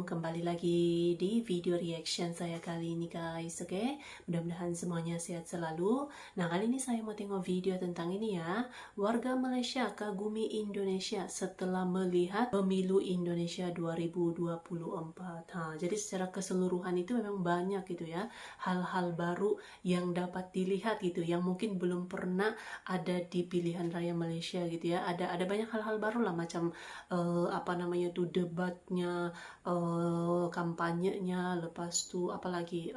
kembali lagi di video reaction saya kali ini guys, oke? Mudah-mudahan semuanya sehat selalu. Nah, kali ini saya mau tengok video tentang ini ya. Warga Malaysia kagumi Indonesia setelah melihat pemilu Indonesia 2024. Jadi secara keseluruhan itu memang banyak gitu ya, hal-hal baru yang dapat dilihat gitu, yang mungkin belum pernah ada di pilihan raya Malaysia gitu ya. Ada banyak hal-hal baru lah, macam debatnya, kampanyenya, lepas tu apalagi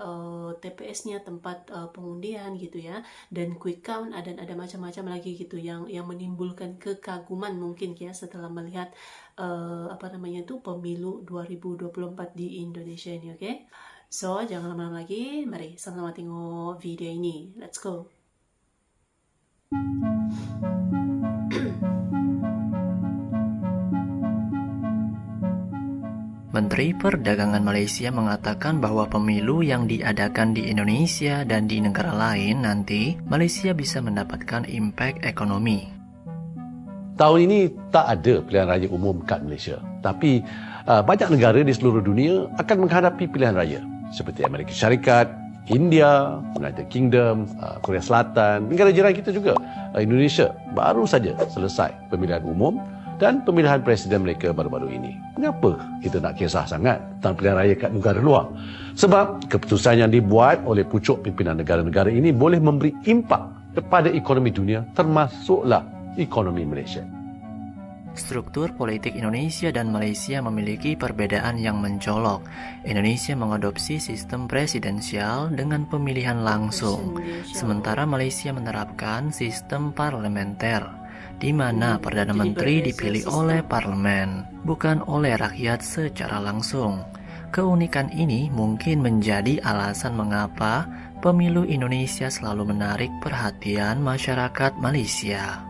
TPS-nya, tempat pengundian gitu ya, dan quick count, dan ada macam-macam lagi gitu yang menimbulkan kekaguman mungkin ya setelah melihat pemilu 2024 di Indonesia ini, oke? So jangan lama-lama lagi, mari sama-sama tengok video ini. Let's go. Menteri Perdagangan Malaysia mengatakan bahwa pemilu yang diadakan di Indonesia dan di negara lain nanti, Malaysia bisa mendapatkan impak ekonomi. Tahun ini tak ada pilihan raya umum kat Malaysia. Tapi banyak negara di seluruh dunia akan menghadapi pilihan raya. Seperti Amerika Syarikat, India, United Kingdom, Korea Selatan, negara jiran kita juga. Indonesia baru saja selesai pemilihan umum dan pemilihan presiden mereka baru-baru ini. Kenapa kita nak kisah sangat tentang pilihan raya kat negara luar? Sebab keputusan yang dibuat oleh pucuk pimpinan negara-negara ini boleh memberi impak kepada ekonomi dunia, termasuklah ekonomi Malaysia. Struktur politik Indonesia dan Malaysia memiliki perbedaan yang mencolok. Indonesia mengadopsi sistem presidensial dengan pemilihan langsung, sementara Malaysia menerapkan sistem parlementer, di mana Perdana Menteri dipilih oleh parlemen, bukan oleh rakyat secara langsung. Keunikan ini mungkin menjadi alasan mengapa pemilu Indonesia selalu menarik perhatian masyarakat Malaysia,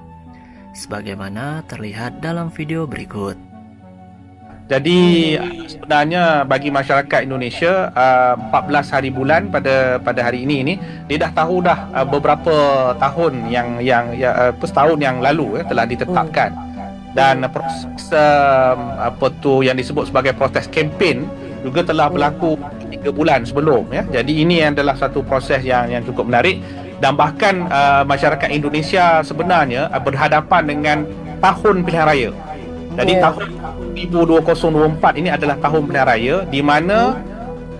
sebagaimana terlihat dalam video berikut. Jadi sebenarnya bagi masyarakat Indonesia 14 hari bulan pada hari ini dia dah tahu beberapa tahun yang setahun yang lalu telah ditetapkan, dan proses yang disebut sebagai proses kempen juga telah berlaku 3 bulan sebelum ya. Jadi ini adalah satu proses yang cukup menarik, dan bahkan masyarakat Indonesia sebenarnya berhadapan dengan tahun pilihan raya. Jadi tahun 2024 ini adalah tahun pilihan raya, di mana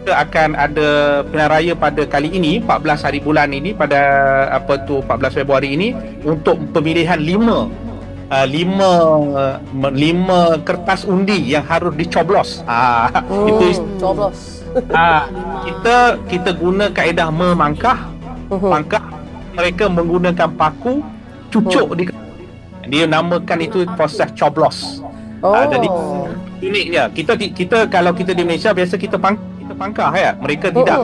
kita akan ada pilihan raya pada kali ini, 14 hari bulan ini, pada 14 Februari ini, untuk pemilihan 5 kertas undi yang harus dicoblos. Itu coblos. Kita guna kaedah memangkah. Mereka menggunakan paku cucuk di, dia namakan itu proses coblos. Jadi uniknya kita kalau kita di Malaysia biasa kita pangkah ya, mereka tidak,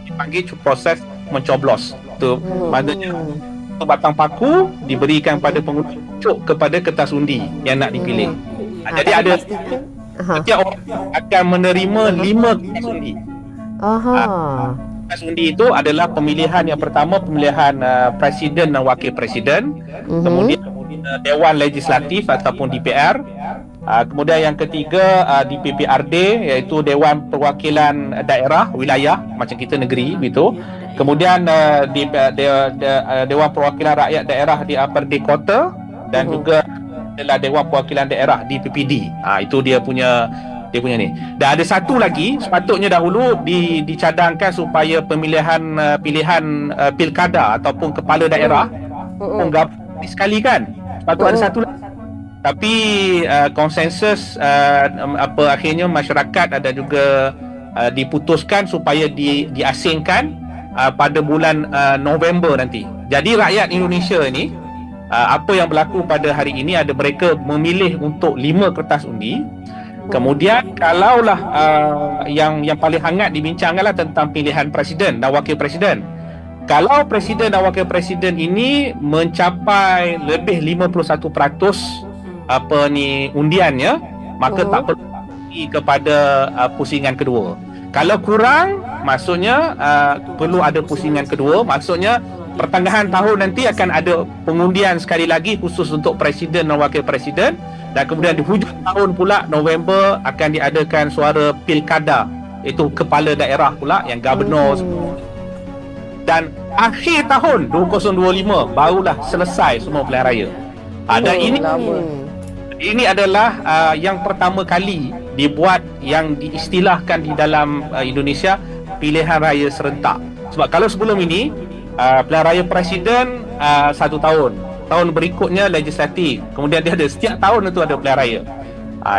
dipanggil proses mencoblos. Itu maknanya batang paku diberikan pada pengundi cucuk kepada kertas undi yang nak dipilih. Jadi ada setiap orang akan menerima 5 kertas undi. Kertas undi itu adalah pemilihan yang pertama, pemilihan presiden dan wakil presiden, kemudian Dewan Legislatif ataupun DPR, kemudian yang ketiga DPPRD, iaitu Dewan Perwakilan Daerah Wilayah, macam kita negeri begitu. Kemudian Dewan Perwakilan Rakyat Daerah di Perdi Kota, dan juga adalah Dewan Perwakilan Daerah di PPD. Itu dia punya ni. Dan ada satu lagi, sepatutnya dahulu dicadangkan supaya pilihan pilkada ataupun kepala daerah menggabung sekali kan. Sepatutnya ada satu lagi. Tapi konsensus akhirnya masyarakat ada juga diputuskan supaya diasingkan pada bulan November nanti. Jadi rakyat Indonesia ini, apa yang berlaku pada hari ini, ada mereka memilih untuk 5 kertas undi. Kemudian kalaulah yang paling hangat dibincangkanlah tentang pilihan presiden dan wakil presiden. Kalau presiden dan wakil presiden ini mencapai lebih 51% undiannya, maka tak perlu pergi kepada pusingan kedua. Kalau kurang, maksudnya perlu ada pusingan kedua. Maksudnya pertengahan tahun nanti akan ada pengundian sekali lagi khusus untuk presiden dan wakil presiden, Dan kemudian di hujung tahun pula November akan diadakan suara pilkada, itu kepala daerah pula yang governor. Dan akhir tahun 2025 barulah selesai semua pilihan raya. Dan ini adalah yang pertama kali dibuat, yang diistilahkan di dalam Indonesia pilihan raya serentak. Sebab kalau sebelum ini pilihan raya presiden 1 tahun, tahun berikutnya legislatif, kemudian dia ada setiap tahun itu ada pilihan raya.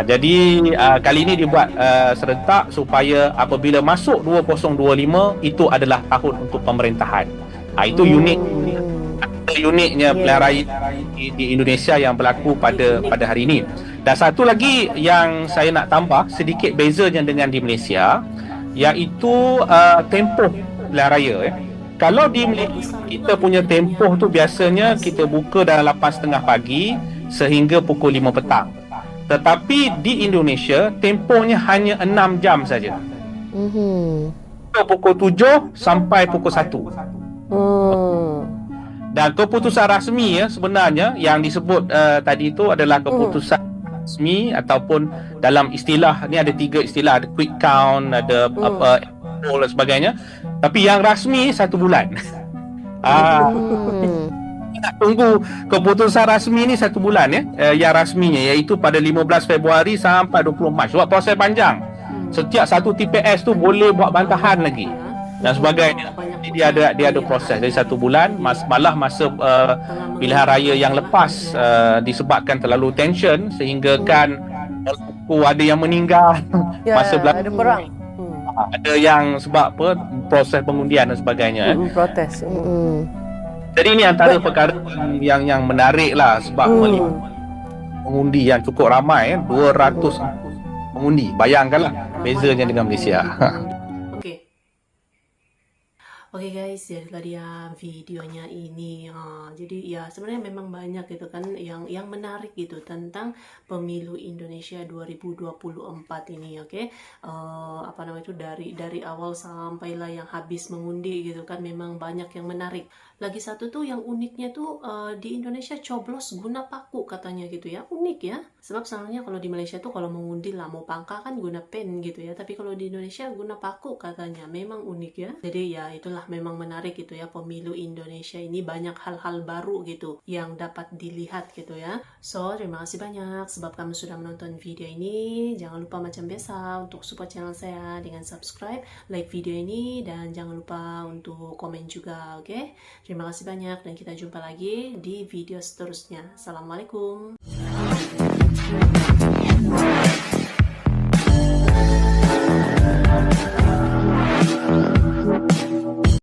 Jadi kali ini dibuat serentak supaya apabila masuk 2025 itu adalah tahun untuk pemerintahan. Itu uniknya pilihan raya di Indonesia yang berlaku pada hari ini. Dan satu lagi yang saya nak tambah sedikit bezanya dengan di Malaysia, iaitu tempoh pilihan raya. Kalau di Malaysia kita punya tempoh tu biasanya kita buka dalam 8.30 pagi sehingga pukul 5 petang. Tetapi di Indonesia tempohnya hanya 6 jam saja. Pukul 7 sampai pukul 1. Dan keputusan rasmi sebenarnya yang disebut tadi itu adalah keputusan rasmi, ataupun dalam istilah ni ada 3 istilah, ada quick count, ada poll dan sebagainya. Tapi yang rasmi 1 bulan. Nak tunggu keputusan rasmi ni 1 bulan yang rasminya, iaitu pada 15 Februari sampai 20 Mac. Sebab proses panjang. Setiap satu TPS tu boleh buat bantahan lagi dan sebagainya. Jadi dia ada proses dari 1 bulan. Malah masa pilihan raya yang lepas disebabkan terlalu tension sehingga kan ada yang meninggal masa belakang. Ada perang. Ada yang sebab proses pengundian dan sebagainya. Protes. Jadi ini antara perkara yang menarik lah, sebab pengundi yang cukup ramai, 200 pengundi. Bayangkanlah bezanya dengan Malaysia. Oke guys, jadilah dia videonya ini. Jadi ya sebenarnya memang banyak gitu kan yang menarik gitu tentang pemilu Indonesia 2024 ini, oke. Apa namanya itu dari awal sampailah yang habis mengundi gitu kan, memang banyak yang menarik. Lagi satu tuh yang uniknya tuh di Indonesia coblos guna paku katanya gitu ya, unik ya. Sebab soalnya kalau di Malaysia tuh kalau mengundi lah mau pangkal kan guna pen gitu ya, tapi kalau di Indonesia guna paku katanya, memang unik ya. Jadi ya itulah memang menarik gitu ya, pemilu Indonesia ini banyak hal-hal baru gitu yang dapat dilihat gitu ya. So terima kasih banyak sebab kamu sudah menonton video ini. Jangan lupa macam biasa untuk support channel saya dengan subscribe, like video ini, dan jangan lupa untuk komen juga, oke? Terima kasih banyak dan kita jumpa lagi di video seterusnya. Assalamualaikum.